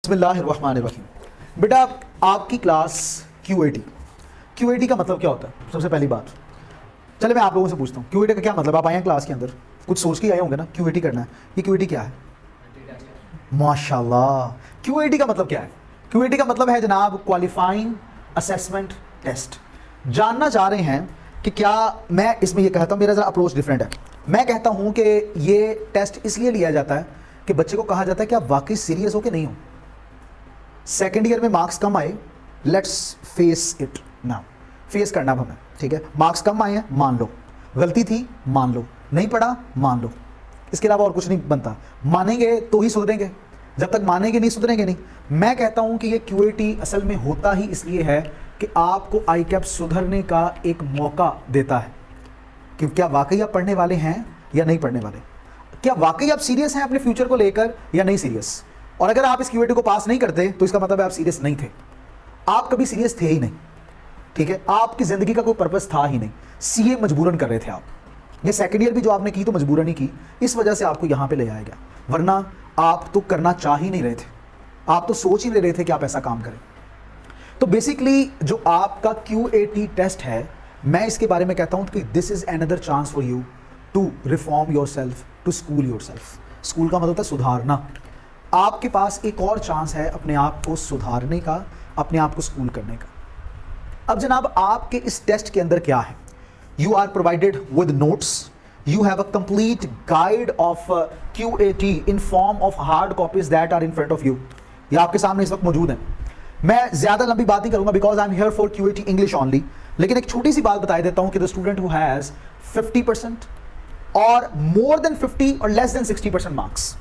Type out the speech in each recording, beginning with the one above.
बिस्मिल्लाहिर्रहमानिर्रहीम। बेटा आपकी क्लास QAT का मतलब क्या होता है? सबसे पहली बात चले मैं आप लोगों से पूछता हूँ, QAT का क्या मतलब? आप आए हैं क्लास के अंदर कुछ सोच के आए होंगे ना, QAT करना है। ये QAT क्या है? माशाल्लाह, QAT का मतलब क्या है? QAT का मतलब है जनाब क्वालिफाइंग असेसमेंट टेस्ट। जानना चाह रहे हैं कि क्या मैं इसमें ये कहता हूँ, मेरा ज़रा अप्रोच डिफरेंट है। मैं कहता हूँ कि ये टेस्ट इसलिए लिया जाता है कि बच्चे को कहा जाता है कि आप वाकई सीरियस हो कि नहीं हो। सेकेंड ईयर में मार्क्स कम आए, let's face it now, face करना हमें, ठीक है। मार्क्स कम आए हैं, मान लो, गलती थी मान लो, नहीं पढ़ा मान लो, इसके अलावा और कुछ नहीं बनता। मानेंगे तो ही सुधरेंगे, जब तक मानेंगे नहीं सुधरेंगे नहीं। मैं कहता हूं कि ये QAT असल में होता ही इसलिए है कि आपको ICAP सुधरने का एक मौका देता है कि क्या वाकई आप पढ़ने वाले हैं या नहीं पढ़ने वाले, क्या वाकई आप सीरियस हैं अपने फ्यूचर को लेकर या नहीं सीरियस। और अगर आप इस QAT को पास नहीं करते तो इसका मतलब है आप सीरियस नहीं थे, आप कभी सीरियस थे ही नहीं, ठीक है। आपकी जिंदगी का कोई पर्पस था ही नहीं, CA मजबूरन कर रहे थे आप। ये सेकंड ईयर भी जो आपने की तो मजबूरन ही की, इस वजह से आपको यहां पे ले आया गया, वरना आप तो करना चाह ही नहीं रहे थे, आप तो सोच ही नहीं रहे थे कि आप ऐसा काम करें। तो बेसिकली जो आपका QAT टेस्ट है, मैं इसके बारे में कहता हूं कि this is another chance for you to reform yourself, to school yourself. School का मतलब है सुधारना। आपके पास एक और चांस है अपने आप को सुधारने का, अपने आप को स्कूल करने का। अब जनाब आपके इस टेस्ट के अंदर क्या है? You are provided with notes, you have a complete guide of QAT in form of hard copies that are in front of you. ये आपके सामने इस वक्त मौजूद है। मैं ज्यादा लंबी बात नहीं करूंगा because I am here for QAT English only, लेकिन एक छोटी सी बात बता देता हूं कि द स्टूडेंट हु हैज 50% और मोर देन 50 और लेस देन 60% मार्क्स,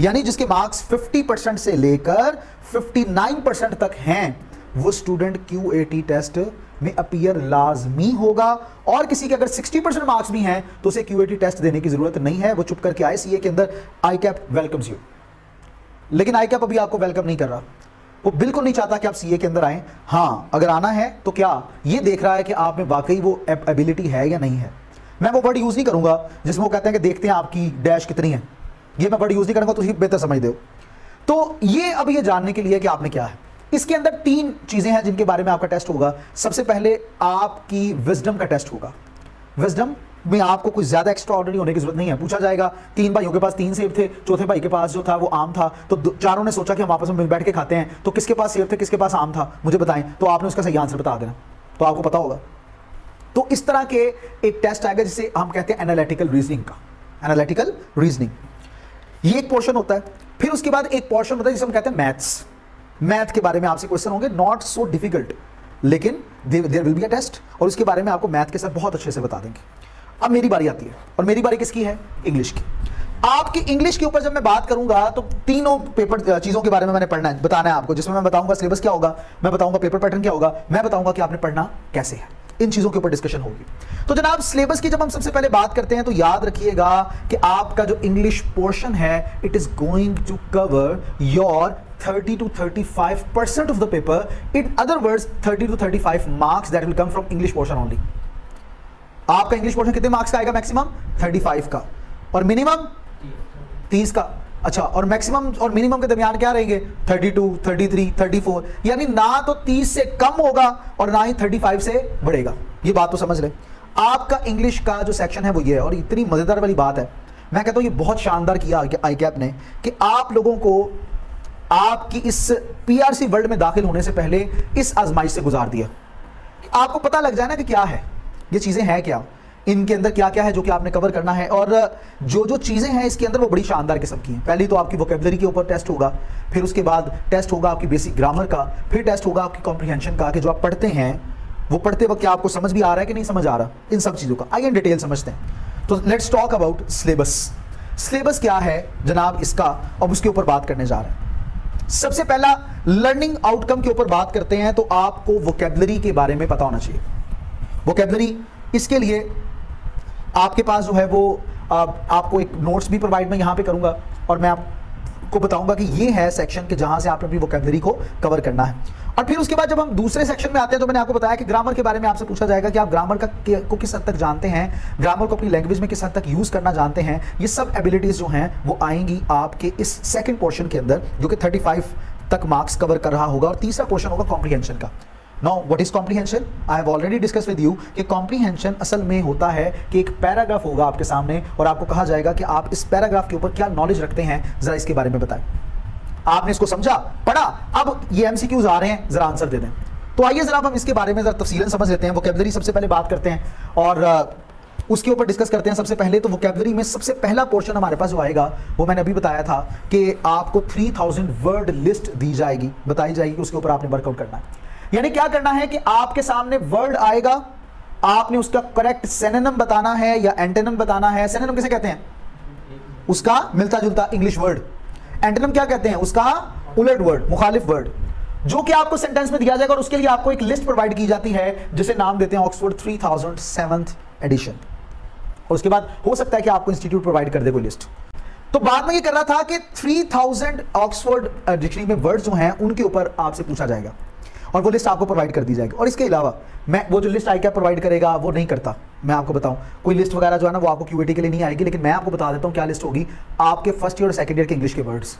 यानी जिसके मार्क्स 50% से लेकर 59% तक हैं, वो स्टूडेंट QAT टेस्ट में अपीयर लाजमी होगा। और किसी के अगर 60% मार्क्स भी हैं तो उसे QAT टेस्ट देने की जरूरत नहीं है, वो चुप करके आए। CA के अंदर ICAP वेलकम्स यू, लेकिन ICAP अभी आपको वेलकम नहीं कर रहा, वो बिल्कुल नहीं चाहता कि आप CA के अंदर आए। हाँ, अगर आना है तो क्या ये देख रहा है कि आप में वाकई वो एबिलिटी है या नहीं है। मैं वो वर्ड यूज नहीं करूंगा जिसमें वो कहते हैं कि देखते हैं आपकी डैश कितनी है, ये मैं वर्ड यूज नहीं करूंगा, तो बेहतर समझ दो। तो ये अब ये जानने के लिए कि आपने क्या है, इसके अंदर 3 चीजें हैं जिनके बारे में आपका टेस्ट होगा। सबसे पहले आपकी विजडम का टेस्ट होगा। विजडम में आपको कुछ ज्यादा एक्स्ट्रा ऑर्डिनरी होने की जरूरत नहीं है। पूछा जाएगा 3 भाइयों के पास 3 सेब थे, चौथे भाई के पास जो था वो आम था, तो चारों ने सोचा कि हम आपस में मिल बैठ के खाते हैं, तो किसके पास सेब थे किसके पास आम था मुझे बताएं, तो आपने उसका सही आंसर बता देना, तो आपको पता होगा। तो इस तरह के एक टेस्ट आएगा जिसे हम कहते हैं एनालिटिकल रीजनिंग का। एनालिटिकल रीजनिंग ये एक पोर्शन होता है। फिर उसके बाद एक पोर्शन होता है जिसे हम कहते हैं मैथ्स। मैथ के बारे में आपसे क्वेश्चन होंगे, नॉट सो डिफिकल्ट, लेकिन there will be a test, और उसके बारे में आपको मैथ के साथ बहुत अच्छे से बता देंगे। अब मेरी बारी आती है, और मेरी बारी किसकी है? इंग्लिश की। आपकी इंग्लिश के ऊपर जब मैं बात करूंगा तो तीनों पेपर चीजों के बारे में मैंने पढ़ना है, बताना है आपको, जिसमें मैं बताऊंगा सिलेबस क्या होगा, मैं बताऊंगा पेपर पैटर्न क्या होगा, मैं बताऊंगा कि आपने पढ़ना कैसे है। इन चीजों के ऊपर डिस्कशन होगी। तो जनाब सिलेबस की जब हम सबसे पहले बात करते हैं तो याद रखिएगा कि आपका जो इंग्लिश पोर्शन है, it is going to cover your 30 to 35% of the paper. In other words, 30 to 35 marks that will come from English portion only. आपका इंग्लिश पोर्शन कितने मार्क्स का आएगा? मैक्सिमम 35 का, और मिनिमम 30 का। अच्छा, और मैक्सिमम और मिनिमम के दरमियान क्या रहेंगे? 32, 33, 34, यानी ना तो 30 से कम होगा और ना ही 35 से बढ़ेगा। ये बात तो समझ ले। आपका इंग्लिश का जो सेक्शन है वो ये है, और इतनी मजेदार वाली बात है, मैं कहता हूं ये बहुत शानदार किया ICAP ने कि आप लोगों को आपकी इस PRC वर्ल्ड में दाखिल होने से पहले इस आजमाइश से गुजार दिया। आपको पता लग जाए ना कि क्या है, ये चीजें हैं क्या, इनके अंदर क्या क्या है जो कि आपने कवर करना है, और जो जो चीजें हैं इसके अंदर वो बड़ी शानदार किस्म की हैं। पहली तो आपकी वोकैबुलरी के ऊपर टेस्ट होगा, फिर उसके बाद टेस्ट होगा आपकी बेसिक ग्रामर का, फिर टेस्ट होगा आपकी कॉम्प्रिहेंशन का, कि जो आप पढ़ते हैं वो पढ़ते वक्त क्या आपको समझ भी आ रहा है कि नहीं समझ आ रहा, इन सब चीजों का आइए डिटेल समझते हैं। तो let's talk about syllabus. Syllabus क्या है जनाब इसका, अब उसके ऊपर बात करने जा रहे हैं। सबसे पहला लर्निंग आउटकम के ऊपर बात करते हैं, तो आपको वोकैबुलरी के बारे में पता होना चाहिए। वोकैबुलरी, इसके लिए आपके पास जो है वो आपको एक नोट्स भी प्रोवाइड मैं यहाँ पे करूँगा, और मैं आपको बताऊंगा कि ये है सेक्शन के जहाँ से आपने अपनी वोकैबुलरी को कवर करना है। और फिर उसके बाद जब हम दूसरे सेक्शन में आते हैं तो मैंने आपको बताया कि ग्रामर के बारे में आपसे पूछा जाएगा कि आप ग्रामर को किस हद तक जानते हैं, ग्रामर को अपनी लैंग्वेज में किस हद तक यूज़ करना जानते हैं। ये सब एबिलिटीज़ जो हैं वो आएंगी आपके इस सेकेंड पोर्शन के अंदर, जो कि 35 तक मार्क्स कवर कर रहा होगा। और तीसरा पोर्शन होगा कॉम्प्रीहेंशन का। Now what is comprehension? I have already discuss with you कि कॉम्प्रीहेंशन असल में होता है कि एक पैराग्राफ होगा आपके सामने और आपको कहा जाएगा कि आप इस पैराग्राफ के ऊपर क्या नॉलेज रखते हैं, जरा इसके बारे में बताएं। आपने इसको समझा, पढ़ा, अब ये एमसीक्यूज आ रहे हैं, जरा आंसर दे दें। तो आइए जरा हम इसके बारे में जरा तफसीलन समझ लेते हैं। वोकैबुलरी सबसे पहले बात करते हैं और उसके ऊपर डिस्कस करते हैं। सबसे पहले तो वोकैबुलरी में सबसे पहला पोर्शन हमारे पास जो आएगा वो मैंने अभी बताया था कि आपको 3000 वर्ड लिस्ट दी जाएगी, बताई जाएगी, उसके ऊपर आपने वर्कआउट करना है। यानी क्या करना है कि आपके सामने वर्ड आएगा, आपने उसका करेक्ट सिनोनिम बताना है या एंटोनिम बताना है। सिनोनिम किसे कहते हैं? उसका मिलता जुलता इंग्लिश वर्ड। एंटोनिम क्या कहते हैं? उसका उलट वर्ड, मुखालिफ वर्ड, जो कि आपको सेंटेंस में दिया जाएगा। और उसके लिए आपको एक लिस्ट प्रोवाइड की जाती है जिसे नाम देते हैं ऑक्सफोर्ड 3007th एडिशन। और उसके बाद हो सकता है कि आपको इंस्टीट्यूट प्रोवाइड कर दे कोई लिस्ट। तो बाद में ये कर रहा था कि 3000 ऑक्सफोर्ड डिक्शनरी में वर्ड्स जो हैं उनके ऊपर आपसे पूछा जाएगा और वो लिस्ट आपको प्रोवाइड कर दी जाएगी। और इसके अलावा मैं वो जो लिस्ट आई क्या प्रोवाइड करेगा वो नहीं करता, मैं आपको बताऊं कोई लिस्ट वगैरह जो है ना वो आपको क्यूएटी के लिए नहीं आएगी, लेकिन मैं आपको बता देता हूं क्या लिस्ट होगी। आपके फर्स्ट ईयर और सेकंड ईयर के इंग्लिश के वर्ड्स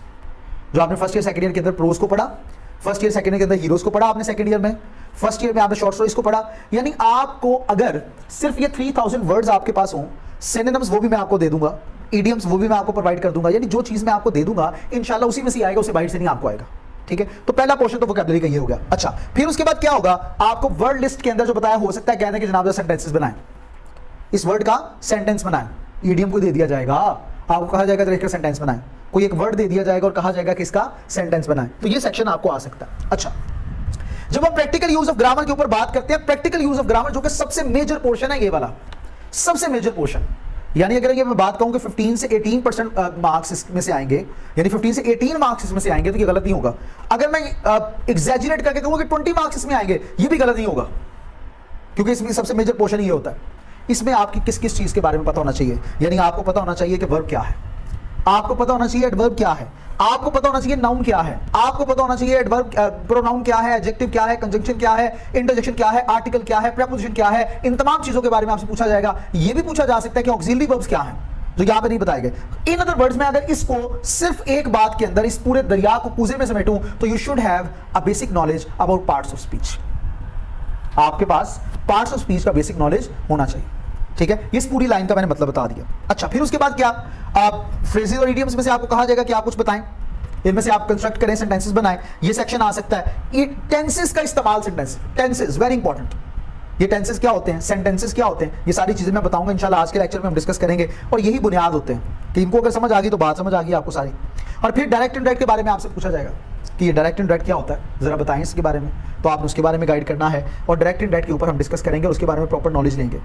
जो आपने फर्स्ट ईयर सेकंड ईयर के अंदर प्रोज को पढ़ा, फर्स्ट ईयर सेकंड ईयर के अंदर हीरोज को पढ़ा आपने, सेकंड ईयर में, फर्स्ट ईयर में आपने शॉर्ट स्टोरीज को पढ़ा। यानी आपको अगर सिर्फ ये 3000 वर्ड्स आपके पास हों, सिनोनिम्स वो भी मैं आपको दे दूंगा, इडियम्स वो भी मैं आपको प्रोवाइड कर दूंगा। यानी जो चीज मैं आपको दे दूंगा इंशाल्लाह उसी में से आएगा, उसे बाहर से नहीं आपको आएगा। ठीक है, तो पहला पोर्शन तो वोकैबुलरी का ये हो गया। अच्छा, फिर उसके बाद क्या होगा? आपको वर्ड लिस्ट के अंदर जो बताया, हो सकता है कहते हैं कि जनाब सेंटेंसेस बनाएं, इस वर्ड का सेंटेंस बनाएं। ईडियम को दे दिया जाएगा, आपको कहा जाएगा तरीके सेंटेंस बनाएं। कोई एक वर्ड दे दिया जाएगा और कहा जाएगा कि इसका सेंटेंस बनाएं। तो ये सेक्शन आपको आ सकता है। अच्छा, जब हम प्रैक्टिकल यूज ऑफ ग्रामर के ऊपर बात करते हैं, प्रैक्टिकल यूज ऑफ ग्रामर जो कि सबसे मेजर पोर्शन है, ये वाला सबसे मेजर पोर्शन, यानी अगर ये मैं बात कहूं कि 15 से 18% मार्क्स इसमें से आएंगे, यानी 15 से 18 मार्क्स इसमें से आएंगे, तो ये गलत नहीं होगा। अगर मैं एग्जैजरेट करके कहूं कि 20 मार्क्स इसमें आएंगे, ये भी गलत नहीं होगा, क्योंकि इसमें सबसे मेजर पोर्शन ये होता है। इसमें आपकी किस किस चीज के बारे में पता होना चाहिए, यानी आपको पता होना चाहिए कि वर्ब क्या है, आपको पता होना चाहिए एडवर्ब क्या है, आपको पता होना चाहिए नाउन क्या है, आपको पता होना चाहिए एडवर्ब प्रोनाउन क्या है, एडजेक्टिव क्या है, कंजंक्शन क्या है, इंटरजेक्शन क्या है, आर्टिकल क्या है, प्रीपोजिशन क्या है। इन तमाम चीजों के बारे में आपसे पूछा जाएगा। यह भी पूछा जा सकता है कि ऑक्सिलरी वर्ब्स क्या हैं, जो यहां पे नहीं बताए गए। इन अदर वर्ड्स में अगर इसको सिर्फ एक बात के अंदर, इस पूरे दरिया को कूजे में समेटूं, तो you should have a basic knowledge about parts of speech. आपके पास पार्ट्स ऑफ स्पीच का बेसिक नॉलेज होना चाहिए। ठीक है, इस पूरी लाइन का मैंने मतलब बता दिया। अच्छा, फिर उसके बाद क्या? आप फ्रेजेस और इडियम्स में से आपको कहा जाएगा कि आप कुछ बताएं, इनमें से आप कंस्ट्रक्ट करें, सेंटेंसेस बनाएं। ये सेक्शन आ सकता है। ये टेंसेस का इस्तेमाल, टेंसेस वेरी इंपॉर्टेंट। ये टेंसेस क्या होते हैं, सेंटेंसेस क्या होते हैं, ये सारी चीजें मैं बताऊंगा इंशाल्लाह आज के लेक्चर में हम डिस्कस करेंगे। और यही बुनियाद होते हैं कि इनको अगर समझ आ गई तो बात समझ आ गई आपको सारी। और फिर डायरेक्ट इनडायरेक्ट के बारे में आपसे पूछा जाएगा कि ये डायरेक्ट इनडायरेक्ट क्या होता है, जरा बताएं इसके बारे में। तो आपने उसके बारे में गाइड करना है और डायरेक्ट इनडायरेक्ट के ऊपर हम डिस्कस करेंगे, उसके बारे में प्रॉपर नॉलेज लेंगे।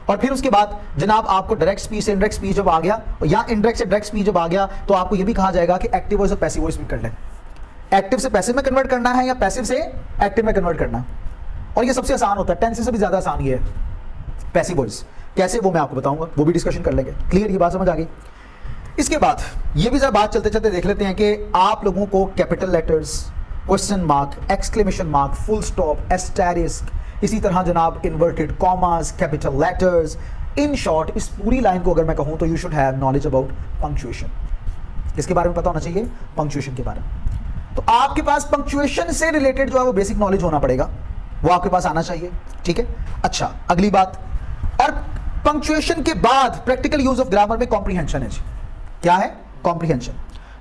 और फिर उसके बाद जनाब आपको डायरेक्ट स्पीच से इनडायरेक्ट स्पीच जब आ गया, या इनडायरेक्ट से डायरेक्ट स्पीच जब आ गया, तो आपको ये भी कहा जाएगा कि एक्टिव वॉइस और पैसिव वॉइस में कर लें। एक्टिव से पैसिव में कन्वर्ट करना है या पैसिव से एक्टिव में कन्वर्ट करना है। और ये सबसे आसान होता है, टेंस से भी ज्यादा आसान ये है पैसिव वॉइस। कैसे वो मैं आपको बताऊंगा, वो भी डिस्कशन कर लेंगे। क्लियर, ये बात समझ आ गई। इसके बाद ये भी जरा बात चलते चलते देख लेते हैं कि आप लोगों को capital letters, question mark, exclamation mark, full stop, asterisk, इसी तरह जनाब inverted commas, capital letters, in short इस पूरी लाइन को अगर मैं कहूं तो you should have knowledge about punctuation. इसके बारे में पता होना चाहिए, पंक्चुएशन के बारे में। तो आपके पास पंक्चुएशन से रिलेटेड जो है वो बेसिक नॉलेज होना पड़ेगा, वो आपके पास आना चाहिए। ठीक है, अच्छा अगली बात, और पंक्चुएशन के बाद प्रैक्टिकल यूज ऑफ ग्रामर में कॉम्प्रीहेंशन है। क्या है comprehension?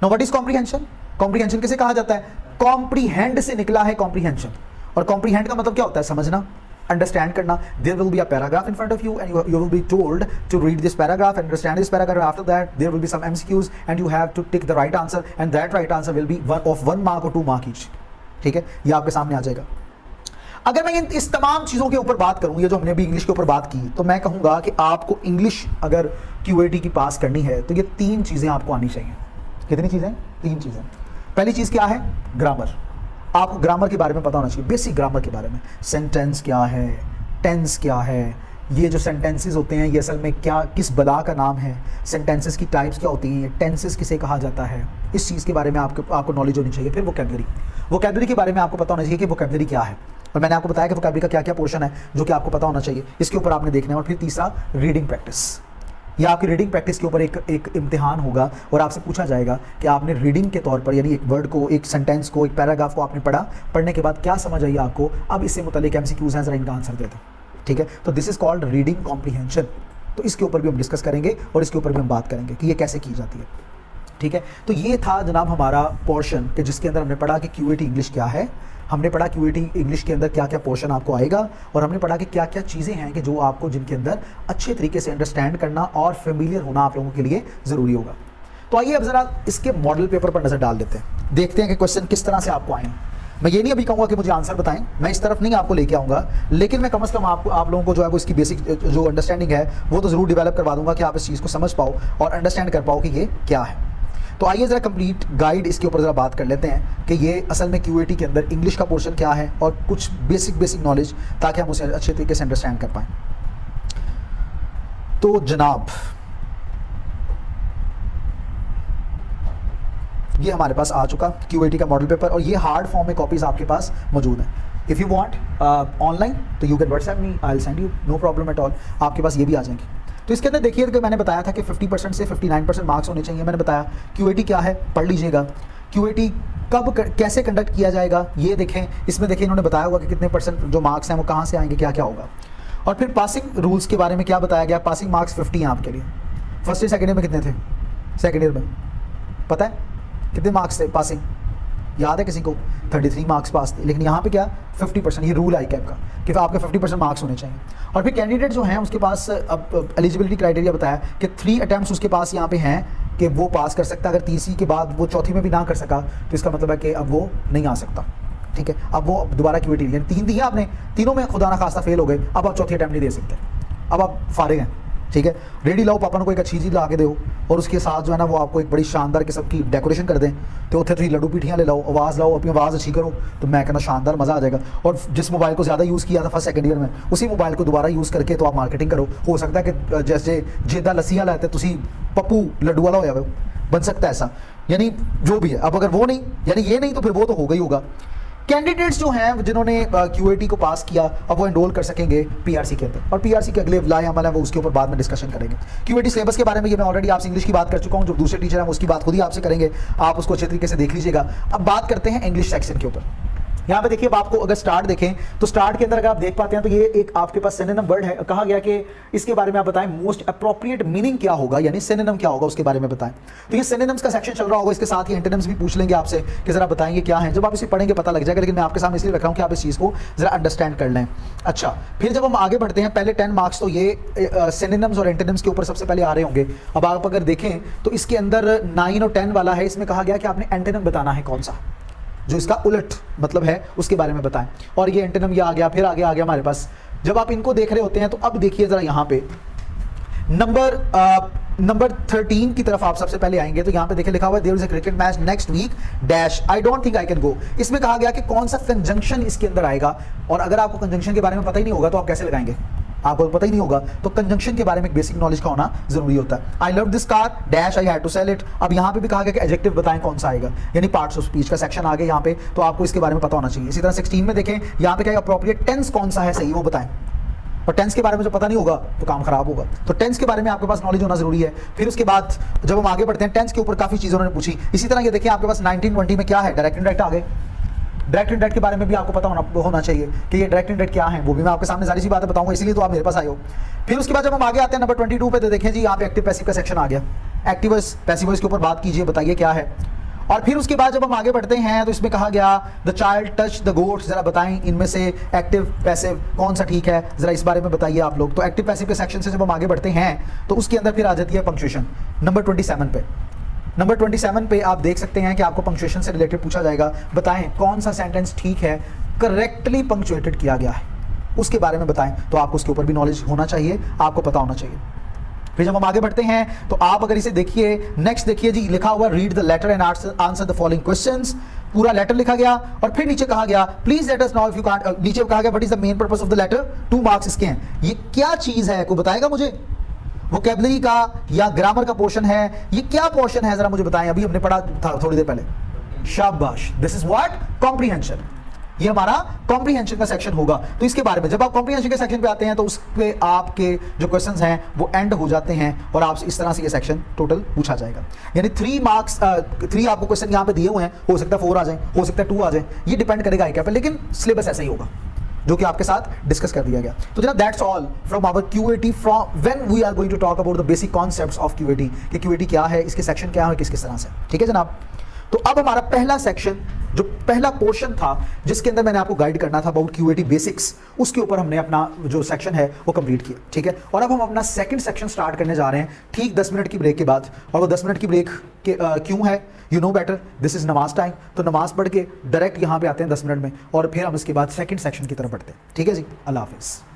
Now what is comprehension? Comprehension किसे कहा जाता है? कॉम्प्रीहेंड से निकला है कॉम्प्रीहेंशन। और कॉम्प्रीहेंड का मतलब क्या होता है? समझना, अंडरस्टैंड करना। There will be a paragraph in front of you and you will be told to read this paragraph and understand this paragraph. After that there will be some MCQs and you have to tick the right answer and that right answer will be one mark or 2 mark each. ठीक है, ये आपके सामने आ जाएगा। अगर मैं इस तमाम चीज़ों के ऊपर बात करूँ, ये जो हमने अभी इंग्लिश के ऊपर बात की, तो मैं कहूँगा कि आपको इंग्लिश अगर QAT की पास करनी है तो ये 3 चीज़ें आपको आनी चाहिए। कितनी चीज़ें? 3 चीज़ें। पहली चीज़ क्या है? ग्रामर। आपको ग्रामर के बारे में पता होना चाहिए, बेसिक ग्रामर के बारे में। सेंटेंस क्या है, टेंस क्या है, ये जो सेंटेंसेस होते हैं ये असल में क्या, किस बला का नाम है, सेंटेंसेस की टाइप्स क्या होती हैं, टेंसेस किसे कहा जाता है, इस चीज़ के बारे में आपको नॉलेज होनी चाहिए। फिर वोकैबुलरी के बारे में आपको पता होना चाहिए कि वोकैबुलरी क्या है, और मैंने आपको बताया कि वोकैबुलरी का क्या क्या पोर्शन है जो कि आपको पता होना चाहिए, इसके ऊपर आपने देखना है। और फिर तीसरा रीडिंग प्रैक्टिस। या आपकी रीडिंग प्रैक्टिस के ऊपर एक इम्तिहान होगा और आपसे पूछा जाएगा कि आपने रीडिंग के तौर पर, यानी एक वर्ड को, एक सेंटेंस को, एक पैराग्राफ को आपने पढ़ा, पढ़ने के बाद क्या समझ आई आपको, अब इससे मुतालिक MCQs हैं, जरा इनका आंसर दे दो, ठीक है। तो this is called reading comprehension. तो इसके ऊपर भी हम डिस्कस करेंगे और इसके ऊपर भी हम बात करेंगे कि ये कैसे की जाती है, ठीक है। तो ये था जनाब हमारा पोर्शन कि जिसके अंदर हमने पढ़ा कि QAT इंग्लिश क्या है, हमने पढ़ा QAT इंग्लिश के अंदर क्या क्या पोर्शन आपको आएगा, और हमने पढ़ा कि क्या क्या चीज़ें हैं कि जो आपको जिनके अंदर अच्छे तरीके से अंडरस्टैंड करना और फेमिलियर होना आप लोगों के लिए ज़रूरी होगा। तो आइए अब ज़रा इसके मॉडल पेपर पर नज़र डाल देते हैं, देखते हैं कि क्वेश्चन किस तरह से आपको आए। मैं ये नहीं अभी कहूँगा कि मुझे आंसर बताएं, मैं इस तरफ नहीं आपको लेके आऊँगा, लेकिन मैं कम से कम आप लोगों को जो है वो इसकी बेसिक जो अंडरस्टैंडिंग है वो तो ज़रूर डेवलप करवा दूंगा कि आप इस चीज़ को समझ पाओ और अंडरस्टैंड कर पाओ कि ये क्या है। तो आइए ज़रा कंप्लीट गाइड इसके ऊपर ज़रा बात कर लेते हैं कि ये असल में QAT के अंदर इंग्लिश का पोर्शन क्या है और कुछ बेसिक नॉलेज, ताकि हम उसे अच्छे तरीके से अंडरस्टैंड कर पाएँ। तो जनाब ये हमारे पास आ चुका QAT का मॉडल पेपर, और ये हार्ड फॉर्म में कॉपीज़ आपके पास मौजूद हैं। इफ़ यू वांट ऑनलाइन तो you can WhatsApp me, I will send you, no problem at all, आपके पास ये भी आ जाएंगे। तो इसके अंदर देखिए कि मैंने बताया था कि 50% से 59% मार्क्स होने चाहिए। मैंने बताया QAT क्या है, पढ़ लीजिएगा। QAT कब कैसे कंडक्ट किया जाएगा ये देखें, इसमें देखिए इन्होंने बताया होगा कि कितने परसेंट जो मार्क्स हैं वो कहाँ से आएंगे, क्या क्या होगा। और फिर पासिंग रूल्स के बारे में क्या बताया गया, पासिंग मार्क्स 50 हैं आपके लिए। फर्स्ट ईयर सेकेंड ईयर में कितने थे, सेकेंड ईयर में पता है कितने मार्क्स थे पासिंग, याद है किसी को? 33 मार्क्स पास थे, लेकिन यहाँ पे क्या 50%, ये रूल है ICAP का कि आपके 50% मार्क्स होने चाहिए। और फिर कैंडिडेट जो हैं उसके पास अब एलिजिबिलिटी क्राइटेरिया बताया कि 3 अटैम्प्ट्स उसके पास यहाँ पे हैं कि वो पास कर सकता है। अगर तीसरी के बाद वो चौथी में भी ना कर सका तो इसका मतलब है कि अब वो नहीं आ सकता, ठीक है। अब वो दोबारा QAT, यानी 3 दी है आपने, तीनों में खुदा ना खास्ता फेल हो गए, अब आप चौथी अटैम्प्ट नहीं दे सकते, अब आप फारिग हैं, ठीक है। रेडी लाओ पापा को एक अच्छी चीज़ ला के दो और उसके साथ जो है ना वो आपको एक बड़ी शानदार किस्म की डेकोरेशन कर दें, तो उत्थे तुम लड्डू पीठियाँ ले लाओ, आवाज़ लाओ, अपनी आवाज़ अच्छी करो, तो मैं कहना शानदार मज़ा आ जाएगा। और जिस मोबाइल को ज़्यादा यूज़ किया था फर्स्ट सेकंड ईयर में, उसी मोबाइल को दोबारा यूज़ करके तो आप मार्केटिंग करो। हो सकता है कि जैसे जेदा लस्सियाँ लाते तुसी पप्पू लड्डू वाला हो जाए, बन सकता है ऐसा, यानी जो भी है। अब अगर वो नहीं, यानी ये नहीं, तो फिर वो तो होगा ही होगा। कैंडिडेट्स जो हैं जिन्होंने QAT को पास किया, अब वो एनरोल कर सकेंगे PRC के अंदर, और PRC के अगले लाए अमल है वो उसके ऊपर बाद में डिस्कशन करेंगे। QAT सिलेबस के बारे में ये मैं ऑलरेडी आपसे इंग्लिश की बात कर चुका हूँ, जो दूसरे टीचर हैं उसकी बात खुद ही आपसे करेंगे, आप उसको अच्छे तरीके से देख लीजिएगा। अब बात करते हैं इंग्लिश सेक्शन के ऊपर। यहाँ पे देखिए, अब आपको अगर स्टार्ट देखें तो स्टार्ट के अंदर अगर आप देख पाते हैं तो ये एक आपके पास सिनोनिम वर्ड है, कहा गया कि इसके बारे में आप बताएं मोस्ट अप्रोप्रिएट मीनिंग क्या होगा, यानी सिनोनिम क्या होगा उसके बारे में बताएं। तो ये सिनोनिम्स का सेक्शन चल रहा होगा, इसके साथ ही एंटोनिम्स भी पूछ लेंगे आपसे कि जरा बताएंगे क्या है। जब आप इसे पढ़ेंगे पता लग जाएगा, लेकिन मैं आपके सामने इसलिए रख रहा हूँ कि आप इस चीज़ को जरा अंडरस्टैंड कर लें। अच्छा, फिर जब हम आगे बढ़ते हैं, पहले 10 मार्क्स तो ये सिनोनिम्स और एंटोनिम्स के ऊपर सबसे पहले आ रहे होंगे। अब आप अगर देखें तो इसके अंदर 9 और 10 वाला है, इसमें कहा गया कि आपने एंटोनिम बताना है कौन सा, जो इसका उलट मतलब है उसके बारे में बताएं। और ये एंटोनिम ये आ गया, फिर आगे आ गया हमारे पास। जब आप इनको देख रहे होते हैं तो अब देखिए जरा यहाँ पे नंबर 13 की तरफ आप सबसे पहले आएंगे, तो यहाँ पे देखिए लिखा हुआ है there is a cricket match next week dash, I don't think I can go. इसमें कहा गया कि कौन सा कंजंक्शन इसके अंदर आएगा, और अगर आपको कंजंक्शन के बारे में पता ही नहीं होगा तो आप कैसे लगाएंगे, आपको पता ही नहीं होगा, तो कंजंक्शन के बारे में एक बेसिक नॉलेज का होना जरूरी होता है। I love this car dash, I had to sell it. अब यहाँ पे भी कहा गया कि एडजेक्टिव बताएं कौन सा आएगा, यानी पार्ट्स ऑफ स्पीच का सेक्शन आ गया यहाँ पे, तो आपको इसके बारे में पता होना चाहिए। इसी तरह 16 में देखें, यहाँ पे क्या अप्रोप्रिएट टेंस कौन सा है सही वो बताएं, और टेंस के बारे में जब पता नहीं होगा तो काम खराब होगा, तो टेंस के बारे में आपके पास नॉलेज होना जरूरी है। फिर उसके बाद जब हम आगे बढ़ते हैं, टेंस के ऊपर काफ़ी चीज़ें उन्होंने पूछी। इसी तरह ये देखिए आपके पास 19-20 में क्या है, डायरेक्ट इनडायरेक्ट आ गए। डायरेक्ट इनडायरेक्ट के बारे में भी आपको पता होना चाहिए कि ये डायरेक्ट इनडायरेक्ट क्या है, वो भी मैं आपके सामने सारी सी बातें बताऊंगा, इसीलिए तो आप मेरे पास आए हो। फिर उसके बाद जब हम आगे आते हैं नंबर 22 पे, तो देखें जी यहाँ पे एक्टिव पैसिव का सेक्शन आ गया। एक्टिव वर्स पैसिव वर्स के ऊपर बात कीजिए, बताइए क्या है। और फिर उसके बाद जब हम आगे बढ़ते हैं तो इसमें कहा गया the child touch the goats, जरा बताएं इनमें से एक्टिव पैसिव कौन सा ठीक है, जरा इस बारे में बताइए आप लोग। तो एक्टिव पैसिव के सेक्शन से जब हम आगे बढ़ते हैं तो उसके अंदर फिर आ जाती है पंक्चुएशन नंबर 27 पे। नंबर 27 पे आप देख सकते हैं कि आपको पंक्चुएशन से रिलेटेड पूछा जाएगा, बताएं कौन सा सेंटेंस ठीक है, करेक्टली पंक्चुएटेड किया गया है, उसके बारे में बताएं। तो आपको उसके ऊपर भी नॉलेज होना चाहिए, आपको पता होना चाहिए। फिर जब हम आगे बढ़ते हैं तो आप अगर इसे देखिए, नेक्स्ट देखिए जी, लिखा हुआ read the letter and answer the following questions. पूरा लेटर लिखा गया और फिर नीचे कहा गया please let us know if you can't, नीचे कहा गया what is the main purpose of the letter, 2 marks इसके हैं। ये क्या चीज है, कोई बताएगा मुझे? वोकैबुलरी का या ग्रामर का पोर्शन है, ये क्या पोर्शन है, जरा मुझे बताएं। अभी हमने पढ़ा था थोड़ी देर पहले, शाबाश, दिस इज व्हाट, कॉम्प्रीहेंशन। ये हमारा कॉम्प्रीहेंशन का सेक्शन होगा। तो इसके बारे में जब आप कॉम्प्रीहेंशन के सेक्शन पे आते हैं तो उस पे आपके जो क्वेश्चंस हैं वो एंड हो जाते हैं और आपसे इस तरह से ये सेक्शन टोटल पूछा जाएगा। यानी 3 मार्क्स 3 आपको क्वेश्चन यहाँ पे दिए हुए हैं, हो सकता है 4 आ जाए, हो सकता है 2 आ जाए, ये डिपेंड करेगा आई पे, लेकिन सिलेबस ऐसा ही होगा जो कि आपके साथ डिस्कस कर दिया गया। तो जनाब that's all from our QAT from when we are going to talk about the basic concepts of QAT कि QAT क्या है, इसके सेक्शन क्या है, किस तरह से। ठीक है जनाब, तो अब हमारा पहला सेक्शन जो पहला पोर्शन था जिसके अंदर मैंने आपको गाइड करना था अबाउट QAT बेसिक्स, उसके ऊपर हमने अपना जो सेक्शन है वो कंप्लीट किया। ठीक है, और अब हम अपना सेकंड सेक्शन स्टार्ट करने जा रहे हैं ठीक 10 मिनट की ब्रेक के बाद। और वो 10 मिनट की ब्रेक क्यों है, you know better, this is नमाज टाइम। तो नमाज पढ़ के डायरेक्ट यहाँ पे आते हैं 10 मिनट में और फिर हम इसके बाद सेकंड सेक्शन की तरफ बढ़ते हैं। ठीक है जी, अल्लाह हाफिज़।